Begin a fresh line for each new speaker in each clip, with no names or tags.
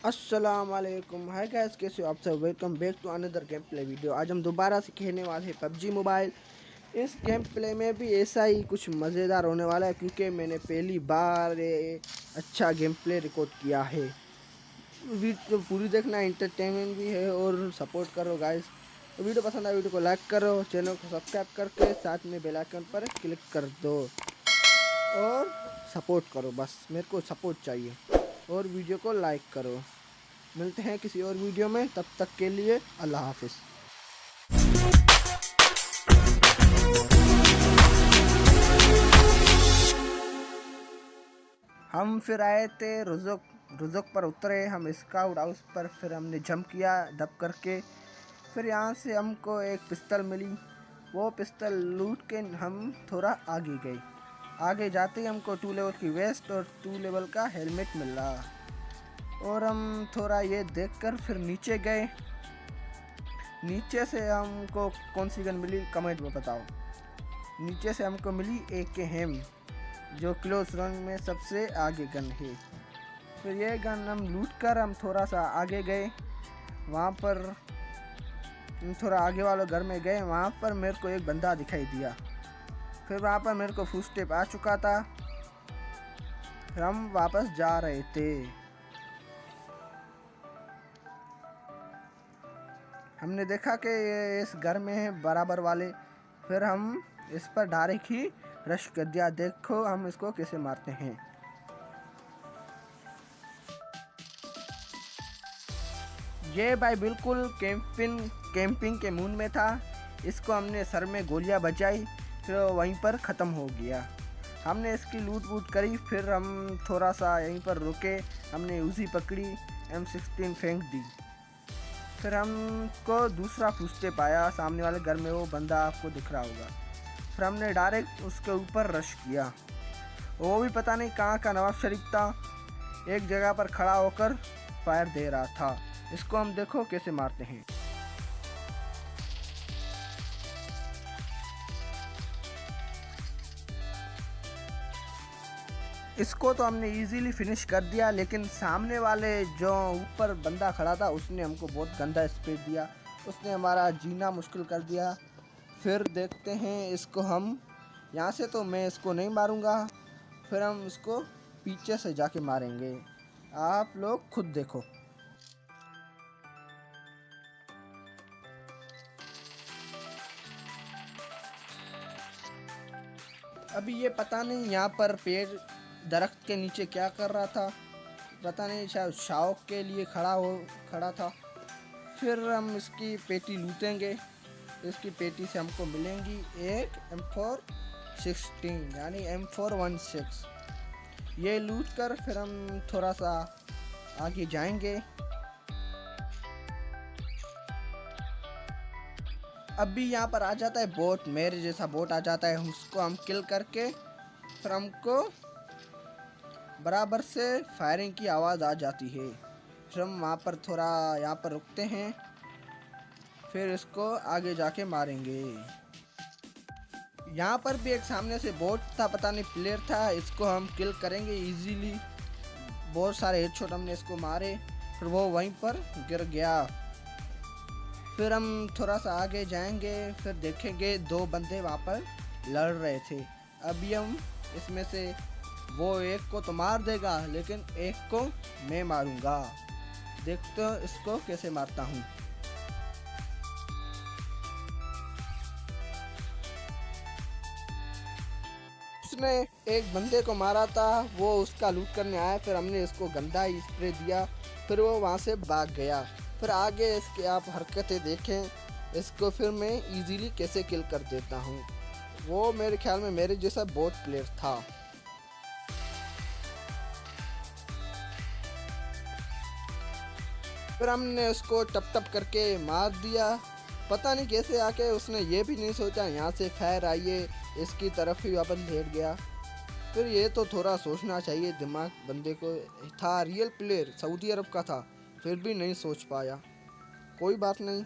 अस्सलामुअलैकुम, hi guys, कैसे हो आप सब। Welcome back to another game play video. आज हम दोबारा से खेलने वाले हैं पबजी मोबाइल। इस गेम प्ले में भी ऐसा ही कुछ मज़ेदार होने वाला है क्योंकि मैंने पहली बार अच्छा गेम प्ले रिकॉर्ड किया है। वीडियो पूरी देखना, एंटरटेनमेंट भी है और सपोर्ट करो गाइस। तो वीडियो पसंद आए वीडियो को लाइक करो, चैनल को सब्सक्राइब करके साथ में बेल आइकन पर क्लिक कर दो और सपोर्ट करो। बस मेरे को सपोर्ट चाहिए और वीडियो को लाइक करो। मिलते हैं किसी और वीडियो में, तब तक के लिए अल्लाह हाफिज़। हम फिर आए थे रुजुक पर उतरे हम स्काउट हाउस पर। फिर हमने जंप किया दब करके। फिर यहाँ से हमको एक पिस्तल मिली। वो पिस्तल लूट के हम थोड़ा आगे गए। आगे जाते ही हमको 2 लेवल की वेस्ट और 2 लेवल का हेलमेट मिला और हम थोड़ा ये देखकर फिर नीचे गए। नीचे से हमको कौन सी गन मिली कमेंट में बताओ। नीचे से हमको मिली AK-M, जो क्लोज रन में सबसे आगे गन है। फिर ये गन हम लूट कर हम थोड़ा सा आगे गए। वहाँ पर हम थोड़ा आगे वाले घर में गए। वहाँ पर मेरे को एक बंदा दिखाई दिया। फिर वहाँ पर मेरे को फुटस्टेप आ चुका था। फिर हम वापस जा रहे थे। हमने देखा कि ये इस घर में है बराबर वाले। फिर हम इस पर डायरेक्ट ही रश कर दिया। देखो हम इसको कैसे मारते हैं। ये भाई बिल्कुल कैंपिंग के मूड में था। इसको हमने सर में गोलियां बजाई, फिर वहीं पर ख़त्म हो गया। हमने इसकी लूट वूट करी। फिर हम थोड़ा सा यहीं पर रुके। हमने उसी पकड़ी, M16 फेंक दी। फिर हमको दूसरा फुटस्टेप आया सामने वाले घर में। वो बंदा आपको दिख रहा होगा। फिर हमने डायरेक्ट उसके ऊपर रश किया। वो भी पता नहीं कहाँ का नवाब शरीफ था, एक जगह पर खड़ा होकर फायर दे रहा था। इसको हम देखो कैसे मारते हैं। इसको तो हमने इजीली फिनिश कर दिया, लेकिन सामने वाले जो ऊपर बंदा खड़ा था उसने हमको बहुत गंदा स्प्रे दिया। उसने हमारा जीना मुश्किल कर दिया। फिर देखते हैं इसको हम यहाँ से, तो मैं इसको नहीं मारूंगा। फिर हम इसको पीछे से जाके मारेंगे। आप लोग खुद देखो। अभी ये पता नहीं यहाँ पर पेड़ दरख्त के नीचे क्या कर रहा था, पता नहीं, शायद शौक के लिए खड़ा था। फिर हम इसकी पेटी लूटेंगे। इसकी पेटी से हमको मिलेंगी एक M416 यानी M416। ये लूट कर फिर हम थोड़ा सा आगे जाएंगे। अभी यहाँ पर आ जाता है बोट, मेरे जैसा बोट आ जाता है। उसको हम किल करके फिर हमको बराबर से फायरिंग की आवाज़ आ जाती है। फिर हम वहाँ पर थोड़ा यहाँ पर रुकते हैं। फिर इसको आगे जाके मारेंगे। यहाँ पर भी एक सामने से बोट था, पता नहीं प्लेयर था। इसको हम किल करेंगे इजीली। बहुत सारे हेडशॉट हमने इसको मारे। फिर वो वहीं पर गिर गया। फिर हम थोड़ा सा आगे जाएंगे। फिर देखेंगे 2 बंदे वहाँ पर लड़ रहे थे। अभी हम इसमें से वो एक को तो मार देगा, लेकिन एक को मैं मारूंगा। देखते हो इसको कैसे मारता हूँ। उसने एक बंदे को मारा था, वो उसका लूट करने आया। फिर हमने इसको गंदा ही स्प्रे दिया। फिर वो वहाँ से भाग गया। फिर आगे इसके आप हरकतें देखें। इसको फिर मैं इजीली कैसे किल कर देता हूँ। वो मेरे ख्याल में मेरे जैसा बोट प्लेयर था। फिर हमने उसको टप टप करके मार दिया। पता नहीं कैसे आके उसने ये भी नहीं सोचा यहाँ से फायर आइए, इसकी तरफ ही वापस लेट गया। फिर ये तो थोड़ा सोचना चाहिए दिमाग बंदे को। था रियल प्लेयर, सऊदी अरब का था, फिर भी नहीं सोच पाया। कोई बात नहीं,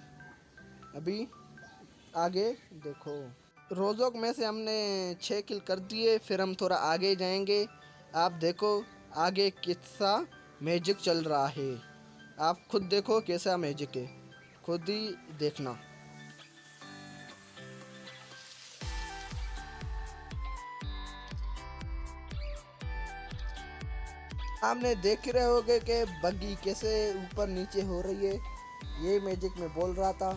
अभी आगे देखो। रोज़ोक में से हमने 6 किल कर दिए। फिर हम थोड़ा आगे जाएंगे। आप देखो आगे कितना मैजिक चल रहा है। आप खुद देखो कैसा मैजिक है, खुद ही देखना। आपने देख रहे होगे कि बग्गी कैसे ऊपर नीचे हो रही है। ये मैजिक मैं बोल रहा था।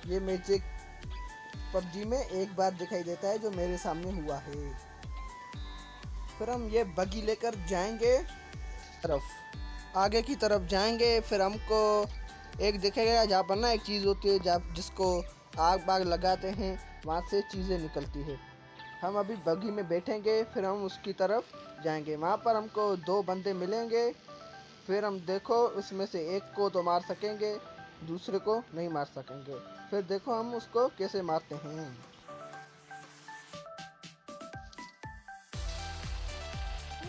ये मैजिक पबजी में एक बार दिखाई देता है जो मेरे सामने हुआ है। फिर हम ये बग्गी लेकर जाएंगे तरफ, आगे की तरफ जाएंगे। फिर हमको एक दिखेगा जहाँ पर ना एक चीज़ होती है जहाँ जिसको आग बाग लगाते हैं, वहाँ से चीज़ें निकलती है। हम अभी बग्गी में बैठेंगे, फिर हम उसकी तरफ जाएंगे। वहाँ पर हमको 2 बंदे मिलेंगे। फिर हम देखो उसमें से एक को तो मार सकेंगे, दूसरे को नहीं मार सकेंगे। फिर देखो हम उसको कैसे मारते हैं।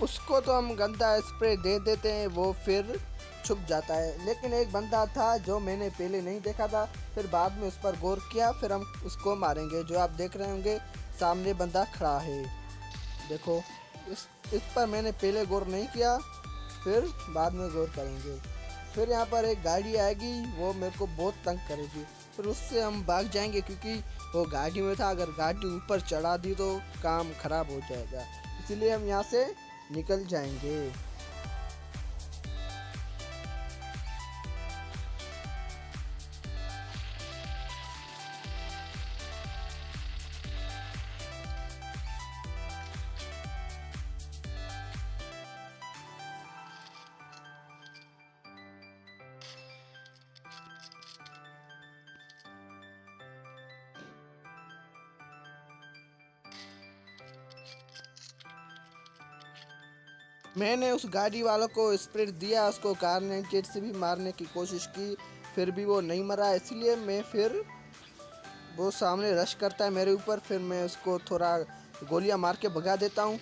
उसको तो हम गंदा स्प्रे दे देते हैं, वो फिर छुप जाता है। लेकिन एक बंदा था जो मैंने पहले नहीं देखा था, फिर बाद में उस पर गौर किया। फिर हम उसको मारेंगे। जो आप देख रहे होंगे सामने बंदा खड़ा है, देखो। इस पर मैंने पहले गौर नहीं किया, फिर बाद में गौर करेंगे। फिर यहाँ पर एक गाड़ी आएगी, वो मेरे को बहुत तंग करेगी। फिर उससे हम भाग जाएंगे क्योंकि वो गाड़ी में था। अगर गाड़ी ऊपर चढ़ा दी तो काम खराब हो जाएगा, इसीलिए हम यहाँ से निकल जाएंगे। मैंने उस गाड़ी वालों को स्प्रे दिया, उसको कारनेट से भी मारने की कोशिश की, फिर भी वो नहीं मरा। इसलिए मैं फिर वो सामने रश करता है मेरे ऊपर, फिर मैं उसको थोड़ा गोलियां मार के भगा देता हूँ।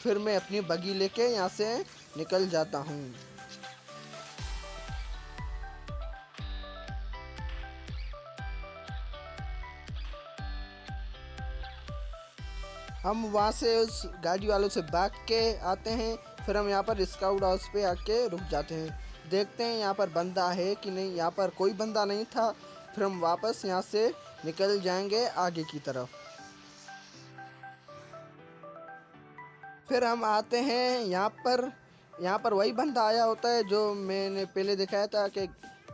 फिर मैं अपनी बग्गी लेके यहाँ से निकल जाता हूँ। हम वहाँ से उस गाड़ी वालों से भाग के आते हैं। फिर हम यहाँ पर स्काउट हाउस पे आके रुक जाते हैं, देखते हैं यहाँ पर बंदा है कि नहीं। यहाँ पर कोई बंदा नहीं था। फिर हम वापस यहाँ से निकल जाएंगे आगे की तरफ। फिर हम आते हैं यहाँ पर वही बंदा आया होता है जो मैंने पहले दिखाया था कि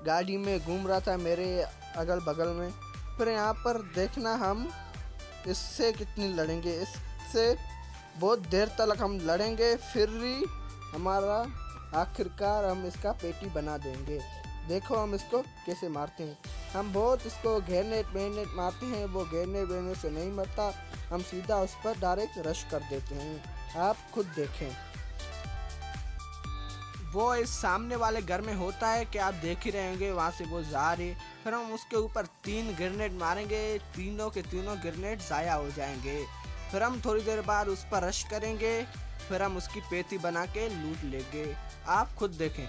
गाड़ी में घूम रहा था मेरे अगल बगल में। फिर यहाँ पर देखना हम इससे कितनी लड़ेंगे। इससे बहुत देर तक हम लड़ेंगे, फिर ही हमारा आखिरकार हम इसका पेटी बना देंगे। देखो हम इसको कैसे मारते हैं। हम बहुत इसको घेरने मारते हैं, वो घेरने से नहीं मरता। हम सीधा उस पर डायरेक्ट रश कर देते हैं, आप खुद देखें। वो इस सामने वाले घर में होता है कि आप देख ही रहे होंगे, वहाँ से वो जा रहे। फिर हम उसके ऊपर 3 ग्रेनेड मारेंगे, तीनों के तीनों ग्रेनेड ज़ाया हो जाएंगे। फिर हम थोड़ी देर बाद उस पर रश करेंगे, फिर हम उसकी पेटी बना के लूट लेंगे, आप खुद देखें।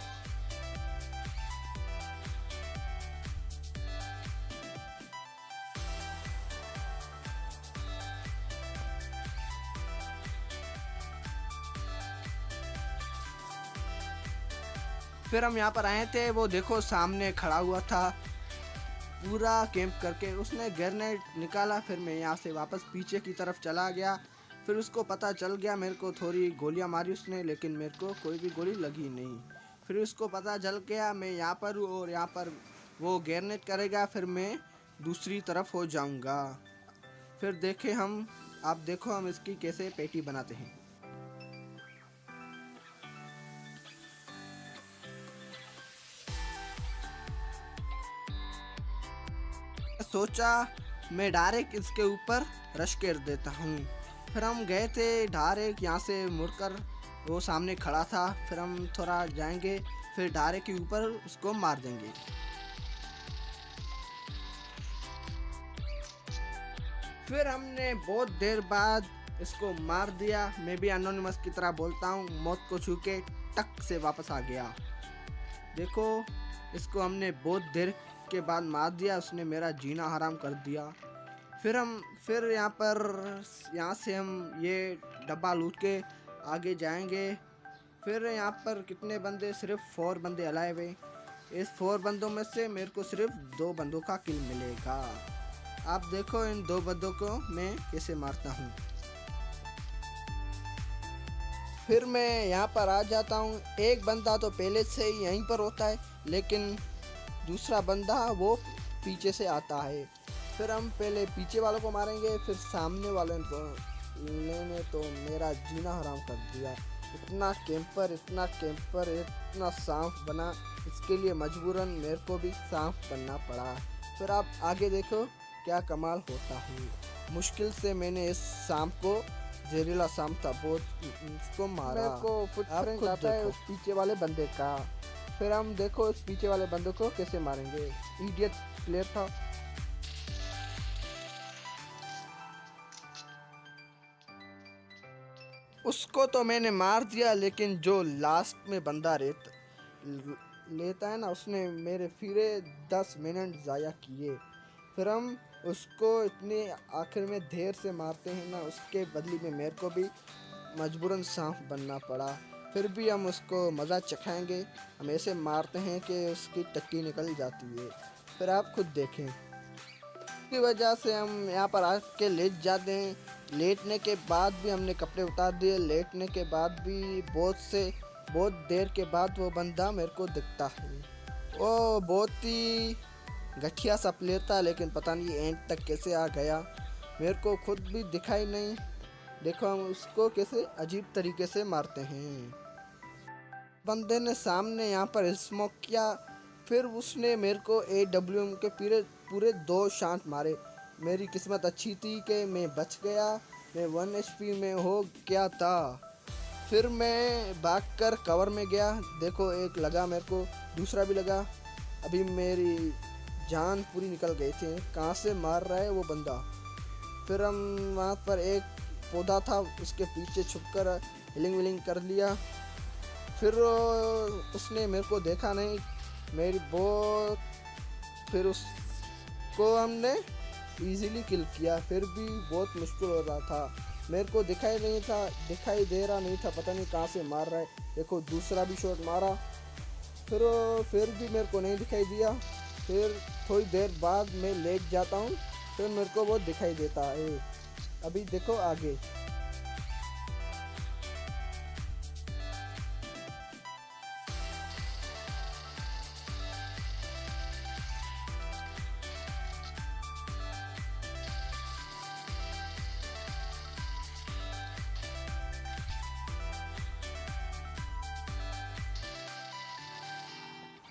फिर हम यहाँ पर आए थे, वो देखो सामने खड़ा हुआ था पूरा कैंप करके। उसने ग्रेनेड निकाला, फिर मैं यहाँ से वापस पीछे की तरफ चला गया। फिर उसको पता चल गया, मेरे को थोड़ी गोलियाँ मारी उसने, लेकिन मेरे को कोई भी गोली लगी नहीं। फिर उसको पता चल गया मैं यहाँ पर हूँ और यहाँ पर वो ग्रेनेड करेगा, फिर मैं दूसरी तरफ हो जाऊँगा। फिर देखें हम, आप देखो हम इसकी कैसे पेटी बनाते हैं। सोचा मैं डायरेक्ट इसके ऊपर रश कर देता हूँ। फिर हम गए थे डायरेक्ट यहाँ से मुड़कर, वो सामने खड़ा था। फिर हम थोड़ा जाएंगे, फिर डायरेक्ट के ऊपर उसको मार देंगे। फिर हमने बहुत देर बाद इसको मार दिया। मैं भी एनोनिमस की तरह बोलता हूँ, मौत को छू के टक से वापस आ गया। देखो इसको हमने बहुत देर के बाद मार दिया, उसने मेरा जीना हराम कर दिया। फिर यहाँ से हम ये डब्बा लूट के आगे जाएंगे। फिर यहाँ पर कितने बंदे, सिर्फ 4 बंदे अलाइव हैं। इस 4 बंदों में से मेरे को सिर्फ 2 बंदों का किल मिलेगा। आप देखो इन 2 बंदों को मैं कैसे मारता हूँ। फिर मैं यहाँ पर आ जाता हूँ। एक बंदा तो पहले से ही यहीं पर होता है, लेकिन दूसरा बंदा वो पीछे से आता है। फिर हम पहले पीछे वालों को मारेंगे, फिर सामने वाले को। ने तो मेरा जीना हराम कर दिया। इतना कैंपर इतना सांप बना, इसके लिए मजबूरन मेरे को भी सांप बनना पड़ा। फिर आप आगे देखो क्या कमाल होता है। मुश्किल से मैंने इस सांप को, जहरीला सांप था, बहुत उसको मारा। मेरे को फुटप्रिंट आता है उस पीछे वाले बंदे का। फिर हम देखो उस पीछे वाले बंदे को कैसे मारेंगे। इडियट प्लेयर था। उसको तो मैंने मार दिया, लेकिन जो लास्ट में बंदा लेता है ना, उसने मेरे फिरे 10 मिनट ज़ाया किए। फिर हम उसको इतने आखिर में देर से मारते हैं ना, उसके बदले में मेरे को भी मजबूरन सांप बनना पड़ा। फिर भी हम उसको मज़ा चखाएंगे। हम ऐसे मारते हैं कि उसकी टट्टी निकल जाती है। फिर आप खुद देखें। इसकी वजह से हम यहाँ पर आके लेट जाते हैं। लेटने के बाद भी हमने कपड़े उतार दिए। लेटने के बाद भी बहुत देर के बाद वो बंदा मेरे को दिखता है। वो बहुत ही घटिया सा प्लेयर था, लेकिन पता नहीं एंड तक कैसे आ गया, मेरे को खुद भी दिखाई नहीं। देखो हम उसको कैसे अजीब तरीके से मारते हैं। बंदे ने सामने यहाँ पर स्मोक किया, फिर उसने मेरे को AWM के पूरे 2 शॉट मारे। मेरी किस्मत अच्छी थी कि मैं बच गया। मैं 1 HP में हो गया था। फिर मैं भागकर कवर में गया। देखो एक लगा मेरे को, दूसरा भी लगा। अभी मेरी जान पूरी निकल गई थी। कहाँ से मार रहा है वो बंदा। फिर हम वहाँ पर एक पौधा था, उसके पीछे छुपकर हिलिंग विलिंग कर लिया। फिर उसने मेरे को देखा नहीं, मेरी बहुत। फिर उसको हमने इजीली किल किया। फिर भी बहुत मुश्किल हो रहा था, मेरे को दिखाई दे रहा नहीं था, पता नहीं कहाँ से मार रहा है। देखो दूसरा भी शॉट मारा, फिर भी मेरे को नहीं दिखाई दिया। फिर थोड़ी देर बाद मैं लेट जाता हूँ, फिर मेरे को वो दिखाई देता है। अभी देखो आगे।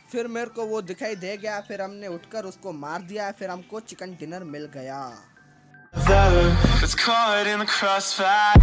फिर मेरे को वो दिखाई दे गया। फिर हमने उठकर उसको मार दिया। फिर हमको चिकन डिनर मिल गया।
It's caught in the crossfire.